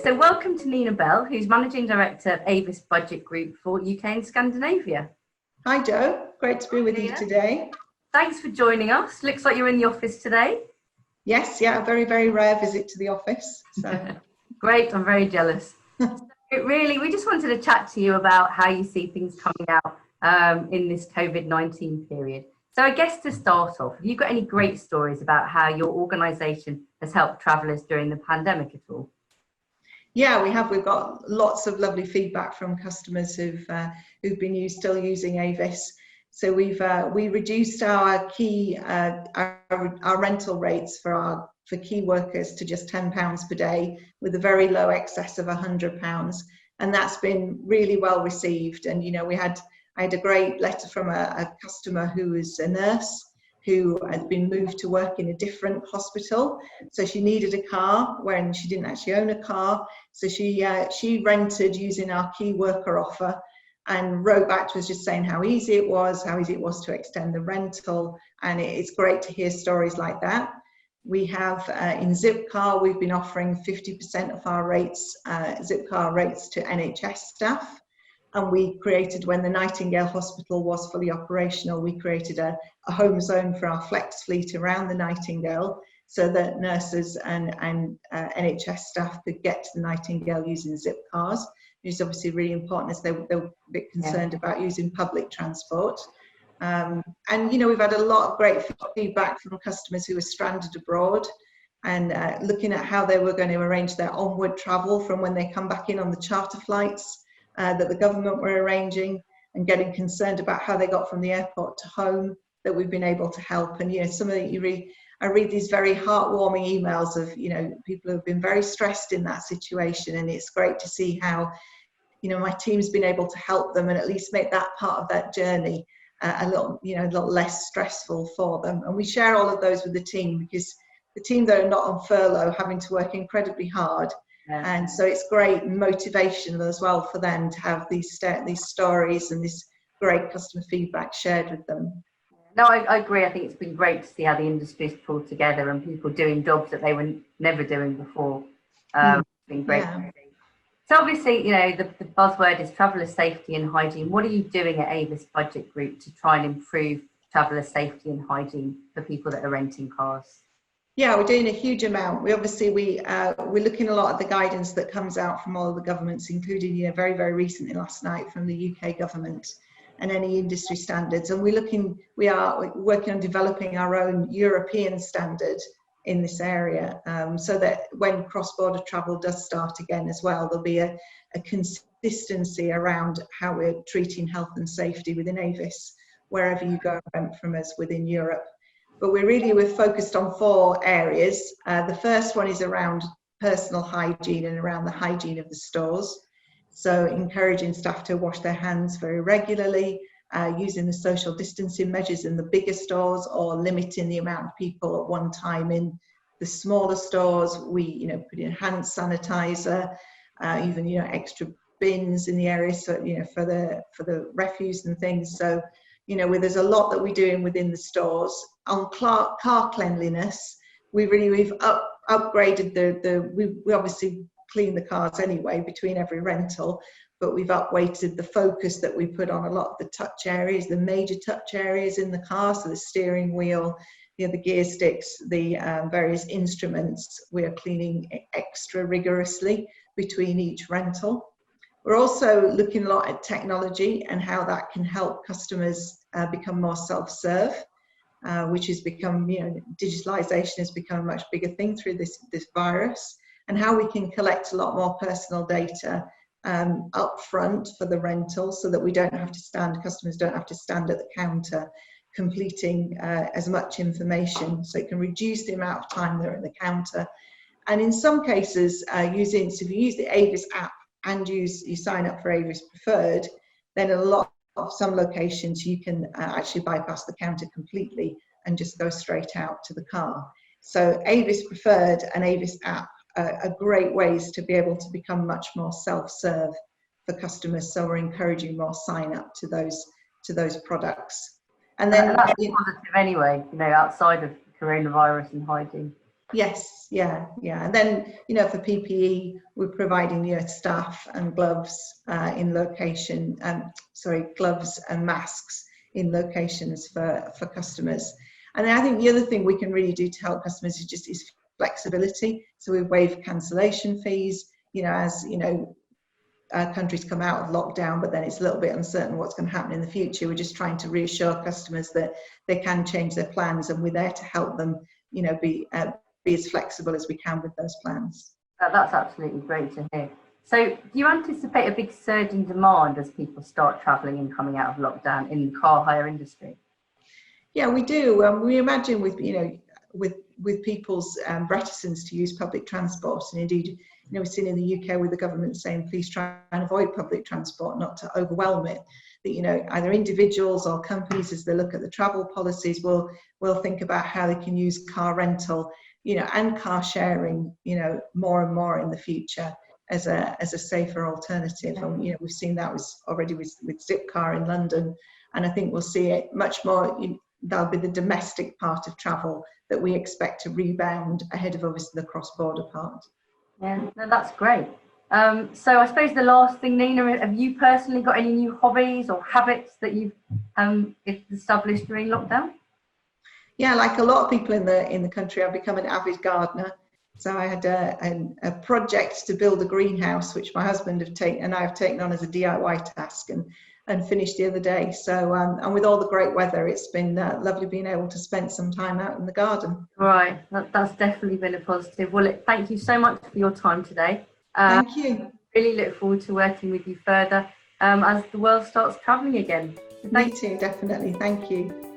So welcome to Nina Bell, who's Managing Director of Avis Budget Group for UK and Scandinavia. Hi Joe, great to be with you today. Thanks for joining us. Looks like you're in the office today. Yes, yeah, a very, very rare visit to the office. So. Great, I'm very jealous. We just wanted to chat to you about how you see things coming out in this COVID-19 period. So I guess to start off, have you got any great stories about how your organisation has helped travellers during the pandemic at all? Yeah, we have. We've got lots of lovely feedback from customers who've been still using Avis. So we reduced our key our rental rates for key workers to just £10 per day, with a very low excess of £100, and that's been really well received. And you know, I had a great letter from a customer who is a nurse who had been moved to work in a different hospital. So she needed a car when she didn't actually own a car. So she rented using our key worker offer, and wrote back to us just saying how easy it was to extend the rental. And it's great to hear stories like that. We have in Zipcar, we've been offering 50% of our rates, Zipcar rates, to NHS staff. And we created, when the Nightingale Hospital was fully operational, we created a home zone for our flex fleet around the Nightingale, so that nurses and NHS staff could get to the Nightingale using Zipcars, which is obviously really important, as they were a bit concerned about using public transport. And you know, we've had a lot of great feedback from customers who were stranded abroad, and looking at how they were going to arrange their onward travel from when they come back in on the charter flights that the government were arranging, and getting concerned about how they got from the airport to home, that we've been able to help. And you know, some of the, I read these very heartwarming emails of, you know, people who have been very stressed in that situation, and it's great to see how, you know, my team's been able to help them and at least make that part of that journey a little less stressful for them. And we share all of those with the team, because the team that are not on furlough having to work incredibly hard. And so it's great and motivational as well for them to have these stories and this great customer feedback shared with them. No, I agree. I think it's been great to see how the industry's pulled together and people doing jobs that they were never doing before. It's been great. Yeah. So obviously, you know, the buzzword is traveller safety and hygiene. What are you doing at Avis Budget Group to try and improve traveller safety and hygiene for people that are renting cars? Yeah, we're doing a huge amount. We're looking a lot at the guidance that comes out from all of the governments, including, you know, very, very recently last night from the UK government, and any industry standards. And we are working on developing our own European standard in this area, so that when cross-border travel does start again as well, there'll be a consistency around how we're treating health and safety within Avis, wherever you go and rent from us within Europe. But we're focused on 4 areas. The first one is around personal hygiene and around the hygiene of the stores. So encouraging staff to wash their hands very regularly, using the social distancing measures in the bigger stores, or limiting the amount of people at one time in the smaller stores. We, you know, put in hand sanitizer, even, you know, extra bins in the areas, so, you know, for the refuse and things. So, you know, there's a lot that we're doing within the stores. On car cleanliness, we've upgraded we obviously clean the cars anyway between every rental, but we've upweighted the focus that we put on a lot of the touch areas, the major touch areas in the car. So the steering wheel, you know, the gear sticks, the various instruments, we are cleaning extra rigorously between each rental. We're also looking a lot at technology and how that can help customers become more self-serve, which has become, you know, digitalization has become a much bigger thing through this virus, and how we can collect a lot more personal data up front for the rental, so that customers don't have to stand at the counter completing as much information, so it can reduce the amount of time they're at the counter. And in some cases, if you use the Avis app and you sign up for Avis Preferred, then some locations you can actually bypass the counter completely and just go straight out to the car. So Avis Preferred and Avis app are great ways to be able to become much more self-serve for customers. So we're encouraging more sign up to those products. And then that's positive anyway, you know, outside of coronavirus and hygiene. Yes, yeah. And then, for PPE, we're providing staff and gloves in location, gloves and masks in locations for customers. And I think the other thing we can really do to help customers is flexibility. So we waive cancellation fees, as countries come out of lockdown, but then it's a little bit uncertain what's going to happen in the future. We're just trying to reassure customers that they can change their plans, and we're there to help them, be as flexible as we can with those plans. That's absolutely great to hear. So do you anticipate a big surge in demand as people start travelling and coming out of lockdown in the car hire industry? Yeah, we do. We imagine with people's reticence to use public transport, and indeed, we've seen in the UK with the government saying, please try and avoid public transport, not to overwhelm it. That, either individuals or companies, as they look at the travel policies, will think about how they can use car rental, and car sharing, more and more in the future as a safer alternative. And, we've seen that already with Zipcar in London. And I think we'll see it much more. That'll be the domestic part of travel that we expect to rebound ahead of, obviously, the cross-border part. Yeah, no, that's great. So I suppose the last thing, Nina, have you personally got any new hobbies or habits that you've established during lockdown? Yeah, like a lot of people in the country, I've become an avid gardener. So I had a project to build a greenhouse, which my husband and I have taken on as a DIY task and finished the other day. So and with all the great weather, it's been lovely being able to spend some time out in the garden. Right, that's definitely been a positive. Well, thank you so much for your time today. Thank you. Really look forward to working with you further as the world starts travelling again. Me too, definitely. Thank you.